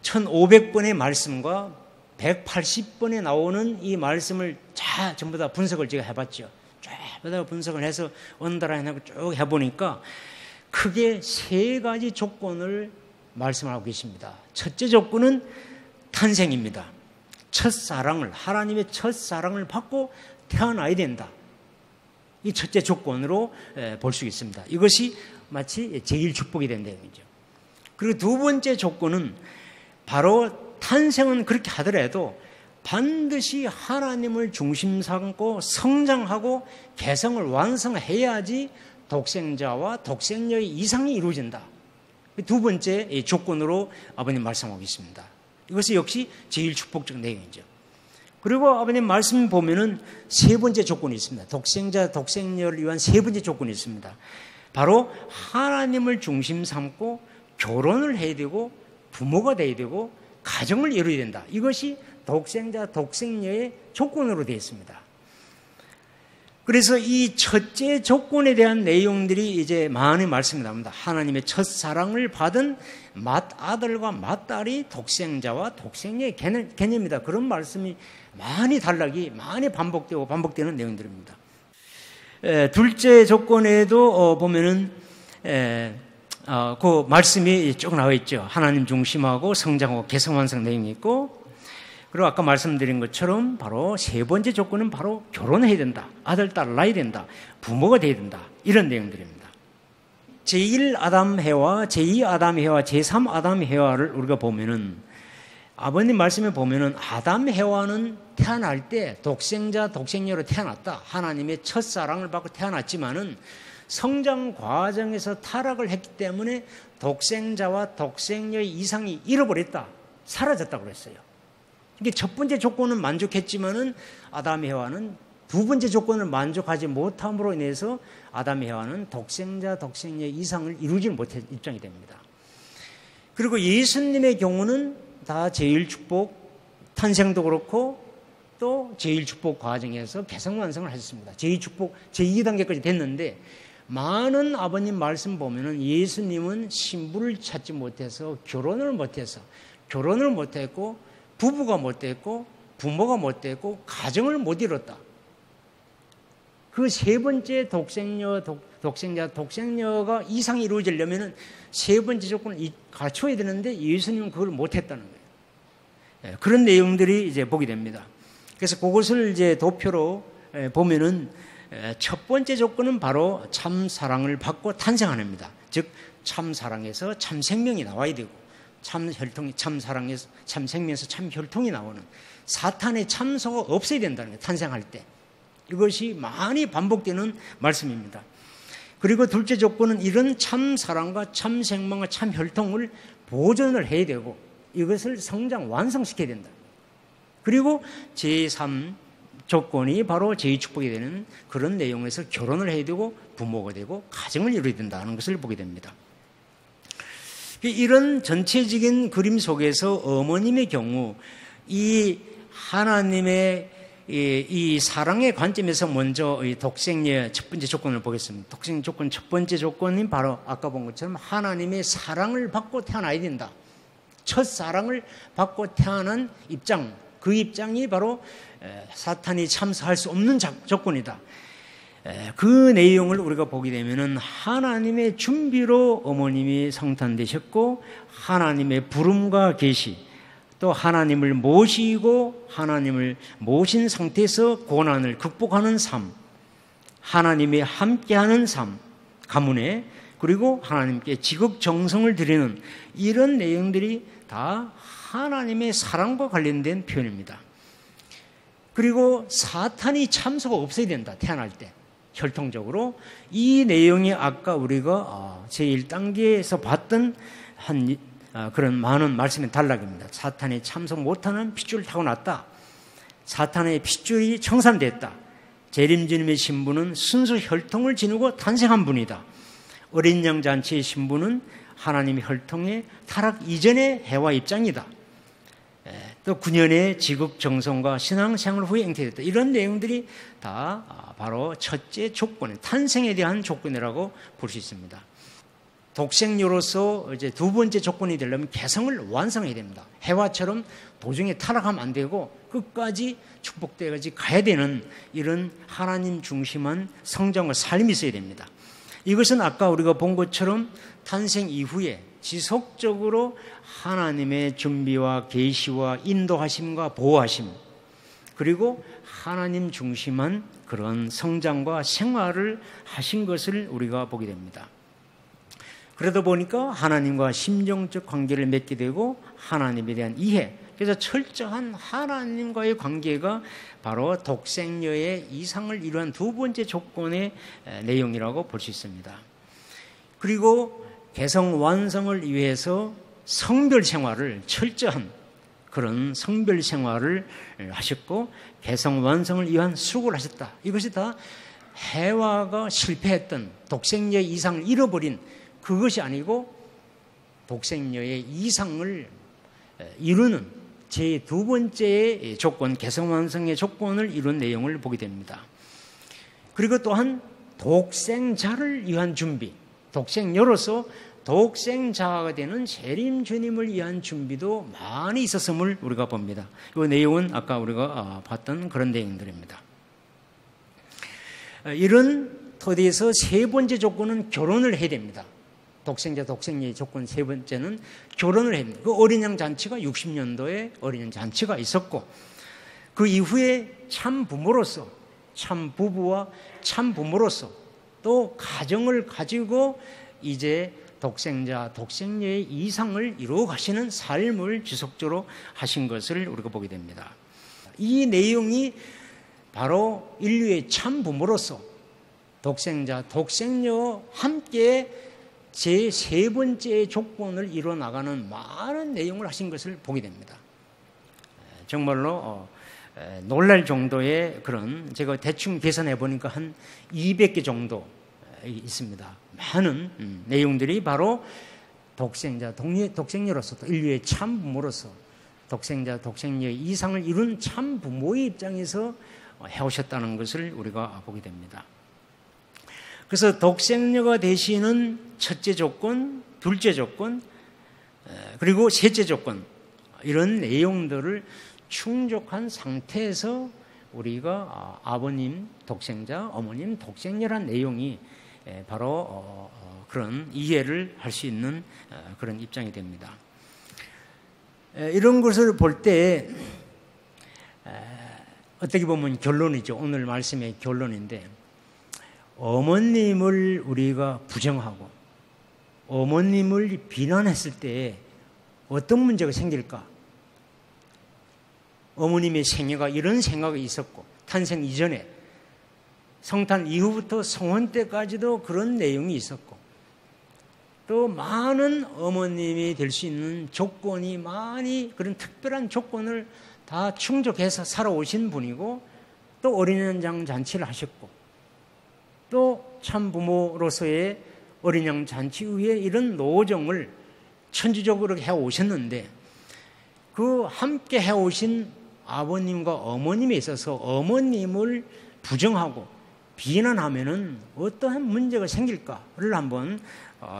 1500번의 말씀과 180번에 나오는 이 말씀을 전부 다 분석을 제가 해봤죠. 전부 다 분석을 해서 언더라인하고 쭉 해보니까 크게 세 가지 조건을 말씀하고 계십니다. 첫째 조건은 탄생입니다. 하나님의 첫사랑을 받고 태어나야 된다. 이 첫째 조건으로 볼 수 있습니다. 이것이 마치 제일 축복이 된다는 얘기죠. 그리고 두 번째 조건은 바로 탄생은 그렇게 하더라도 반드시 하나님을 중심 삼고 성장하고 개성을 완성해야지 독생자와 독생녀의 이상이 이루어진다. 두 번째 조건으로 아버님 말씀하고 있습니다. 이것이 역시 제일 축복적 내용이죠. 그리고 아버님 말씀 보면은 세 번째 조건이 있습니다. 독생자, 독생녀를 위한 세 번째 조건이 있습니다. 바로 하나님을 중심 삼고 결혼을 해야 되고 부모가 돼야 되고 가정을 이루어야 된다. 이것이 독생자, 독생녀의 조건으로 되어 있습니다. 그래서 이 첫째 조건에 대한 내용들이 이제 많이 말씀이 나옵니다. 하나님의 첫사랑을 받은 맏아들과 맏딸이 독생자와 독생녀의 개념이다. 그런 말씀이 많이 많이 반복되는 내용들입니다. 둘째 조건에도 보면은 그 말씀이 쭉 나와 있죠. 하나님 중심하고 성장하고 개성완성 내용이 있고, 그리고 아까 말씀드린 것처럼 바로 세 번째 조건은 바로 결혼해야 된다. 아들, 딸 낳아야 된다. 부모가 돼야 된다. 이런 내용들입니다. 제1아담 해와 제2아담 해와 제3아담 해와를 우리가 보면은 아버님 말씀에 보면은 아담 해와는 태어날 때 독생자, 독생녀로 태어났다. 하나님의 첫사랑을 받고 태어났지만은 성장 과정에서 타락을 했기 때문에 독생자와 독생녀의 이상이 잃어버렸다. 사라졌다고 그랬어요. 이게 첫 번째 조건은 만족했지만은 아담 해와는 두 번째 조건을 만족하지 못함으로 인해서 아담 해와는 독생자, 독생녀의 이상을 이루지 못한 입장이 됩니다. 그리고 예수님의 경우는 다 제1축복 탄생도 그렇고 또 제1축복 과정에서 개성완성을 하셨습니다. 제2축복 제2단계까지 됐는데 많은 아버님 말씀 보면은 예수님은 신부를 찾지 못해서 결혼을 못했고 부부가 못됐고 부모가 못됐고 가정을 못 이뤘다. 그 세 번째 독생자, 독생녀가 이상이 이루어지려면 세 번째 조건을 갖춰야 되는데 예수님은 그걸 못했다는 거예요. 그런 내용들이 이제 보게 됩니다. 그래서 그것을 이제 도표로 보면은 첫 번째 조건은 바로 참 사랑을 받고 탄생하는 겁니다. 즉 참 사랑에서 참 생명이 나와야 되고 참 혈통이 참 사랑에서 참 생명에서 참 혈통이 나오는 사탄의 참소가 없어야 된다는 거예요. 탄생할 때. 이것이 많이 반복되는 말씀입니다. 그리고 둘째 조건은 이런 참 사랑과 참 생명과 참 혈통을 보존을 해야 되고 이것을 성장 완성시켜야 된다. 그리고 제3 조건이 바로 제2축복이 되는 그런 내용에서 결혼을 해야 되고 부모가 되고 가정을 이루어야 된다는 것을 보게 됩니다. 이런 전체적인 그림 속에서 어머님의 경우 이 하나님의 이 사랑의 관점에서 먼저 이 독생녀의 첫 번째 조건을 보겠습니다. 독생 조건 첫 번째 조건이 바로 아까 본 것처럼 하나님의 사랑을 받고 태어나야 된다. 첫 사랑을 받고 태어난 입장, 그 입장이 바로 사탄이 참석할 수 없는 조건이다. 그 내용을 우리가 보게 되면은 하나님의 준비로 어머님이 성탄되셨고 하나님의 부름과 계시 또 하나님을 모시고 하나님을 모신 상태에서 고난을 극복하는 삶, 하나님의 함께하는 삶, 가문에 그리고 하나님께 지극정성을 드리는 이런 내용들이 다 하나님의 사랑과 관련된 표현입니다. 그리고 사탄이 참소가 없어야 된다. 태어날 때 혈통적으로 이 내용이 아까 우리가 제1단계에서 봤던 그런 많은 말씀의 단락입니다. 사탄이 참석 못하는 핏줄을 타고났다. 사탄의 핏줄이 청산됐다. 재림주님의 신부는 순수 혈통을 지니고 탄생한 분이다. 어린 양 잔치의 신부는 하나님의 혈통의 타락 이전의 해와 입장이다. 또 9년의 지극정성과 신앙생활 후에 잉태됐다. 이런 내용들이 다 바로 첫째 조건, 탄생에 대한 조건이라고 볼 수 있습니다. 독생녀로서 이제 두 번째 조건이 되려면 개성을 완성해야 됩니다. 해와처럼 도중에 타락하면 안 되고 끝까지 축복되어까지 가야 되는 이런 하나님 중심한 성장과 삶이 있어야 됩니다. 이것은 아까 우리가 본 것처럼 탄생 이후에 지속적으로 하나님의 준비와 계시와 인도하심과 보호하심 그리고 하나님 중심한 그런 성장과 생활을 하신 것을 우리가 보게 됩니다. 그러다 보니까 하나님과 심정적 관계를 맺게 되고 하나님에 대한 이해, 그래서 철저한 하나님과의 관계가 바로 독생녀의 이상을 이루한 두 번째 조건의 내용이라고 볼 수 있습니다. 그리고 개성 완성을 위해서 성별 생활을 철저한 그런 성별 생활을 하셨고 개성 완성을 위한 수고를 하셨다. 이것이 다 해와가 실패했던 독생녀의 이상을 잃어버린 그것이 아니고 독생녀의 이상을 이루는 제 두 번째의 조건, 개성완성의 조건을 이룬 내용을 보게 됩니다. 그리고 또한 독생자를 위한 준비, 독생녀로서 독생자가 되는 재림주님을 위한 준비도 많이 있었음을 우리가 봅니다. 이 내용은 아까 우리가 봤던 그런 내용들입니다. 이런 토대에서 세 번째 조건은 결혼을 해야 됩니다. 독생자, 독생녀의 조건 세 번째는 결혼을 해야 됩니다. 그 어린 양 잔치가 60년도에 어린 양 잔치가 있었고 그 이후에 참 부모로서 참 부부와 참 부모로서 또 가정을 가지고 이제 독생자, 독생녀의 이상을 이루어 가시는 삶을 지속적으로 하신 것을 우리가 보게 됩니다. 이 내용이 바로 인류의 참 부모로서 독생자, 독생녀와 함께 제 세 번째 조건을 이루어 나가는 많은 내용을 하신 것을 보게 됩니다. 정말로 놀랄 정도의 그런, 제가 대충 계산해 보니까 한 200개 정도 있습니다. 많은 내용들이 바로 독생자, 독생녀로서 또 인류의 참 부모로서 독생자, 독생녀의 이상을 이룬 참 부모의 입장에서 해오셨다는 것을 우리가 보게 됩니다. 그래서 독생녀가 되시는 첫째 조건, 둘째 조건, 그리고 셋째 조건, 이런 내용들을 충족한 상태에서 우리가 아버님 독생자, 어머님 독생녀란 내용이 바로 그런 이해를 할 수 있는 그런 입장이 됩니다. 이런 것을 볼 때 어떻게 보면 결론이죠. 오늘 말씀의 결론인데 어머님을 우리가 부정하고 어머님을 비난했을 때 어떤 문제가 생길까? 어머님의 생애가 이런 생각이 있었고 탄생 이전에 성탄 이후부터 성혼 때까지도 그런 내용이 있었고 또 많은 어머님이 될 수 있는 조건이 많이 그런 특별한 조건을 다 충족해서 살아오신 분이고 또 어린 양 잔치를 하셨고, 또 참부모로서의 어린 양 잔치 후에 이런 노정을 천주적으로 해오셨는데, 그 함께 해오신 아버님과 어머님에 있어서 어머님을 부정하고 비난하면은 어떠한 문제가 생길까를 한번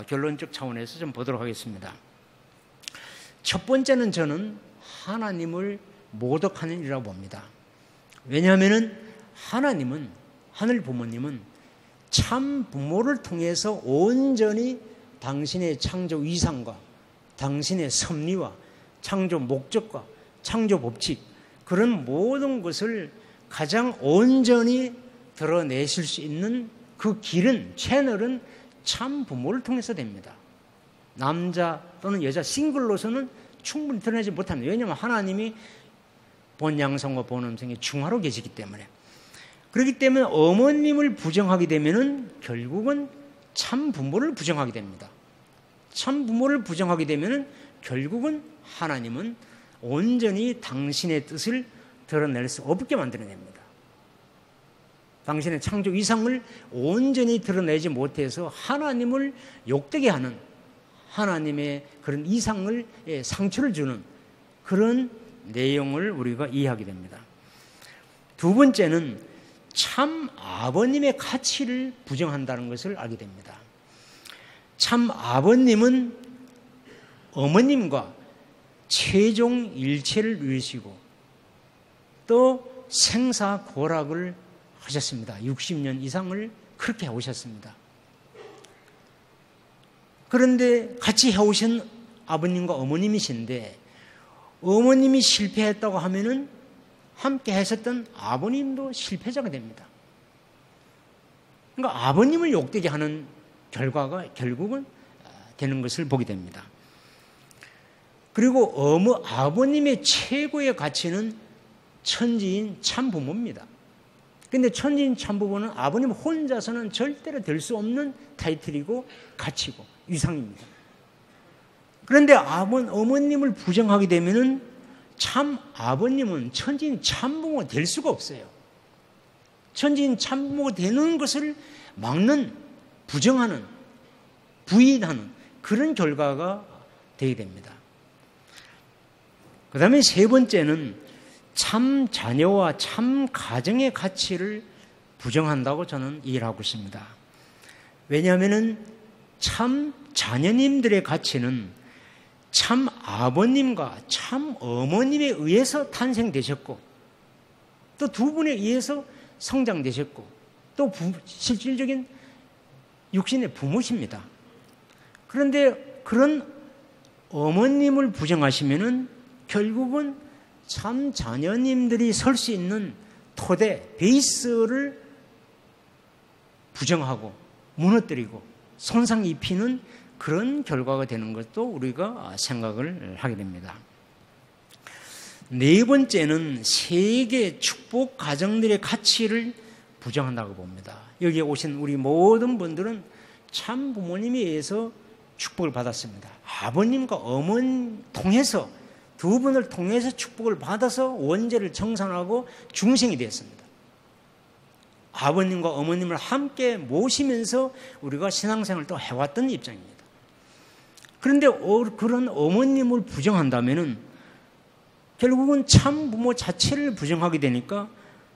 결론적 차원에서 좀 보도록 하겠습니다. 첫 번째는 저는 하나님을 모독하는 일이라고 봅니다. 왜냐하면은 하나님은, 하늘 부모님은 참 부모를 통해서 온전히 당신의 창조 이상과 당신의 섭리와 창조 목적과 창조 법칙, 그런 모든 것을 가장 온전히 드러내실 수 있는 그 길은, 채널은 참 부모를 통해서 됩니다. 남자 또는 여자 싱글로서는 충분히 드러내지 못합니다. 왜냐하면 하나님이 본 양성과 본 음성이 중화로 계시기 때문에. 그렇기 때문에 어머님을 부정하게 되면은 결국은 참 부모를 부정하게 됩니다. 참 부모를 부정하게 되면은 결국은 하나님은 온전히 당신의 뜻을 드러낼 수 없게 만들어냅니다. 당신의 창조 이상을 온전히 드러내지 못해서 하나님을 욕되게 하는, 하나님의 그런 이상을 상처를 주는 그런 내용을 우리가 이해하게 됩니다. 두 번째는 참 아버님의 가치를 부정한다는 것을 알게 됩니다. 참 아버님은 어머님과 최종 일체를 누리시고 또 생사고락을 하셨습니다. 60년 이상을 그렇게 해오셨습니다. 그런데 같이 해오신 아버님과 어머님이신데, 어머님이 실패했다고 하면은 함께 하셨던 아버님도 실패자가 됩니다. 그러니까 아버님을 욕되게 하는 결과가 결국은 되는 것을 보게 됩니다. 그리고 아버님의 최고의 가치는 천지인 참부모입니다. 그런데 천지인 참부모는 아버님 혼자서는 절대로 될 수 없는 타이틀이고 가치고 위상입니다. 그런데 어머님을 부정하게 되면은 참 아버님은 천지인 참부모가 될 수가 없어요. 천지인 참부모가 되는 것을 막는, 부정하는, 부인하는 그런 결과가 되게 됩니다. 그 다음에 세 번째는 참 자녀와 참 가정의 가치를 부정한다고 저는 이해를 하고 있습니다. 왜냐하면 참 자녀님들의 가치는 참 아버님과 참 어머님에 의해서 탄생되셨고, 또 두 분에 의해서 성장되셨고, 또 실질적인 육신의 부모십니다. 그런데 그런 어머님을 부정하시면은 결국은 참 자녀님들이 설 수 있는 토대, 베이스를 부정하고 무너뜨리고 손상 입히는 그런 결과가 되는 것도 우리가 생각을 하게 됩니다. 네 번째는 세계 축복 가정들의 가치를 부정한다고 봅니다. 여기에 오신 우리 모든 분들은 참 부모님에 의해서 축복을 받았습니다. 아버님과 어머니 통해서, 두 분을 통해서 축복을 받아서 원죄를 청산하고 중생이 되었습니다. 아버님과 어머님을 함께 모시면서 우리가 신앙생활을 또 해왔던 입장입니다. 그런데 그런 어머님을 부정한다면은 결국은 참 부모 자체를 부정하게 되니까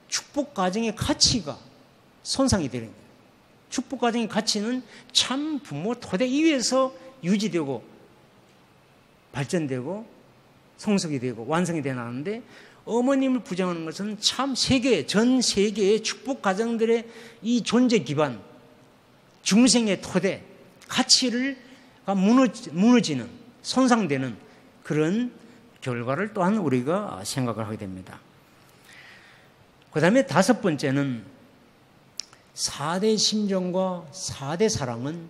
축복 가정의 가치가 손상이 되는 거예요. 축복 가정의 가치는 참 부모 토대 위에서 유지되고 발전되고 성숙이 되고 완성이 되어 나가는데, 어머님을 부정하는 것은 참 전 세계의 축복 가정들의 이 존재 기반, 중생의 토대, 가치가 무너지는, 손상되는 그런 결과를 또한 우리가 생각을 하게 됩니다. 그 다음에 다섯 번째는 4대 심정과 4대 사랑은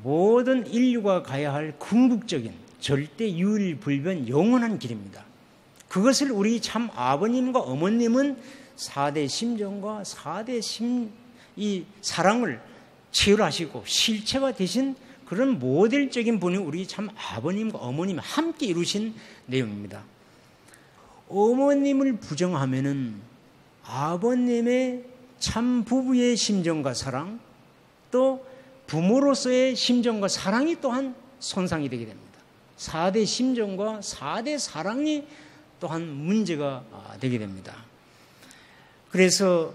모든 인류가 가야 할 궁극적인 절대 유일불변 영원한 길입니다. 그것을 우리 참 아버님과 어머님은 4대 심정과 4대 이 사랑을 체휼하시고 실체가 되신 그런 모델적인 분이 우리 참 아버님과 어머님이 함께 이루신 내용입니다. 어머님을 부정하면은 아버님의 참 부부의 심정과 사랑, 또 부모로서의 심정과 사랑이 또한 손상이 되게 됩니다. 4대 심정과 4대 사랑이 또한 문제가 되게 됩니다. 그래서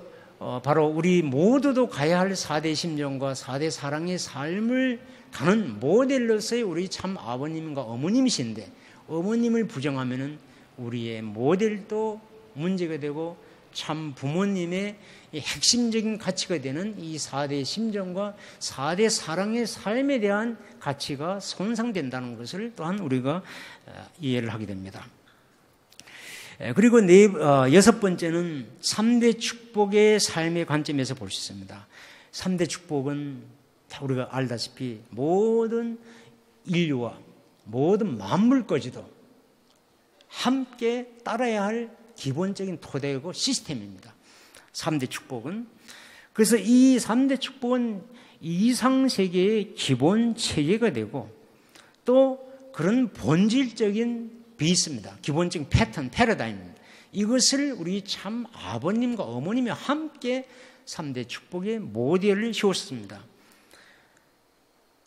바로 우리 모두도 가야 할 4대 심정과 4대 사랑의 삶을 가는 모델로서의 우리 참 아버님과 어머님이신데, 어머님을 부정하면은 우리의 모델도 문제가 되고 참 부모님의 핵심적인 가치가 되는 이 4대 심정과 4대 사랑의 삶에 대한 가치가 손상된다는 것을 또한 우리가 이해를 하게 됩니다. 그리고 여섯 번째는 3대 축복의 삶의 관점에서 볼 수 있습니다. 3대 축복은 다 우리가 알다시피 모든 인류와 모든 만물까지도 함께 따라야 할 기본적인 토대이고 시스템입니다. 3대 축복은. 그래서 이 3대 축복은 이상세계의 기본 체계가 되고 또 그런 본질적인 베이스입니다. 기본적인 패턴, 패러다임입니다. 이것을 우리 참 아버님과 어머님이 함께 3대 축복의 모델을 세웠습니다.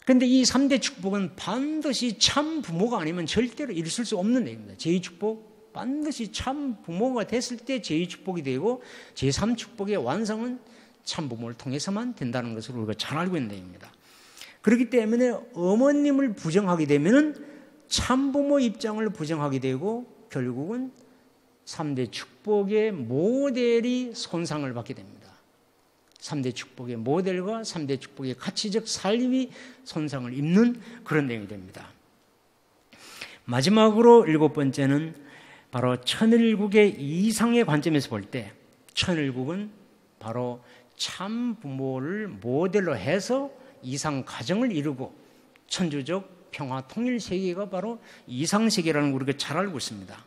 그런데 이 3대 축복은 반드시 참 부모가 아니면 절대로 있을 수 없는 내용입니다. 제2축복, 반드시 참 부모가 됐을 때 제2축복이 되고 제3축복의 완성은 참 부모를 통해서만 된다는 것을 우리가 잘 알고 있는 내용입니다. 그렇기 때문에 어머님을 부정하게 되면은 참부모 입장을 부정하게 되고 결국은 3대 축복의 모델이 손상을 받게 됩니다. 3대 축복의 모델과 3대 축복의 가치적 삶이 손상을 입는 그런 내용이 됩니다. 마지막으로 7번째는 바로 천일국의 이상의 관점에서 볼 때 천일국은 바로 참 부모를 모델로 해서 이상 가정을 이루고 천주적 평화 통일 세계가 바로 이상 세계라는 걸 우리가 잘 알고 있습니다.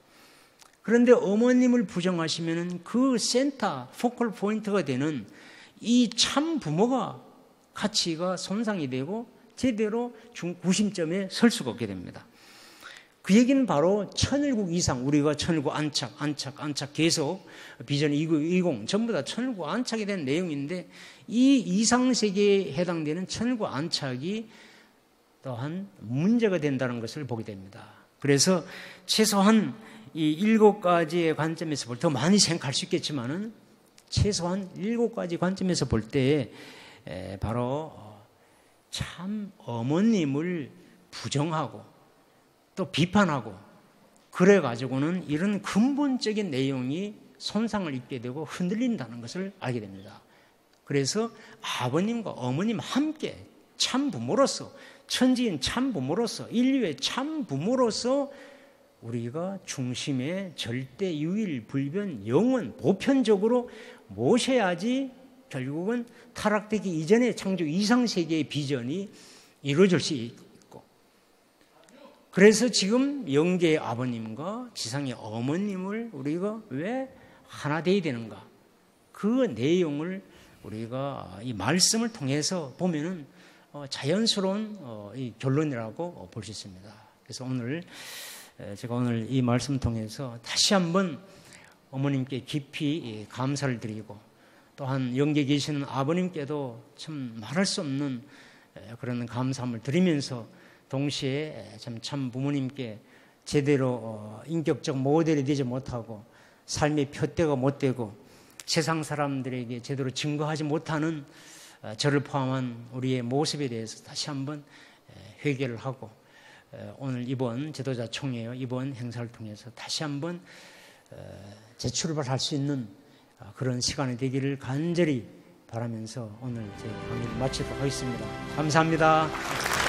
그런데 어머님을 부정하시면은 그 센터, 포컬 포인트가 되는 이 참 부모가 가치가 손상이 되고 제대로 구심점에 설 수가 없게 됩니다. 그 얘기는 바로 천일국 이상, 우리가 천일국 안착 계속 비전 2020 전부 다 천일국 안착이 된 내용인데 이 이상 세계에 해당되는 천일국 안착이 또한 문제가 된다는 것을 보게 됩니다. 그래서 최소한 이 7가지의 관점에서 볼 때 더 많이 생각할 수 있겠지만은 최소한 7가지 관점에서 볼 때 바로 참 어머님을 부정하고 또 비판하고 그래가지고는 이런 근본적인 내용이 손상을 입게 되고 흔들린다는 것을 알게 됩니다. 그래서 아버님과 어머님 함께 참 부모로서 천지인 참 부모로서 인류의 참 부모로서 우리가 중심에 절대 유일 불변 영원 보편적으로 모셔야지 결국은 타락되기 이전의 창조 이상세계의 비전이 이루어질 수 있고, 그래서 지금 영계의 아버님과 지상의 어머님을 우리가 왜 하나 되어야 되는가, 그 내용을 우리가 이 말씀을 통해서 보면은 자연스러운 이 결론이라고 볼 수 있습니다. 그래서 제가 오늘 이 말씀 통해서 다시 한번 어머님께 깊이 감사를 드리고 또한 영계에 계시는 아버님께도 참 말할 수 없는 그런 감사함을 드리면서 동시에 참 부모님께 제대로 인격적 모델이 되지 못하고 삶의 표대가 못 되고 세상 사람들에게 제대로 증거하지 못하는 저를 포함한 우리의 모습에 대해서 다시 한번 회개를 하고 오늘 이번 지도자 총회 이번 행사를 통해서 다시 한번 재출발할 수 있는 그런 시간이 되기를 간절히 바라면서 오늘 제 강의를 마치도록 하겠습니다. 감사합니다.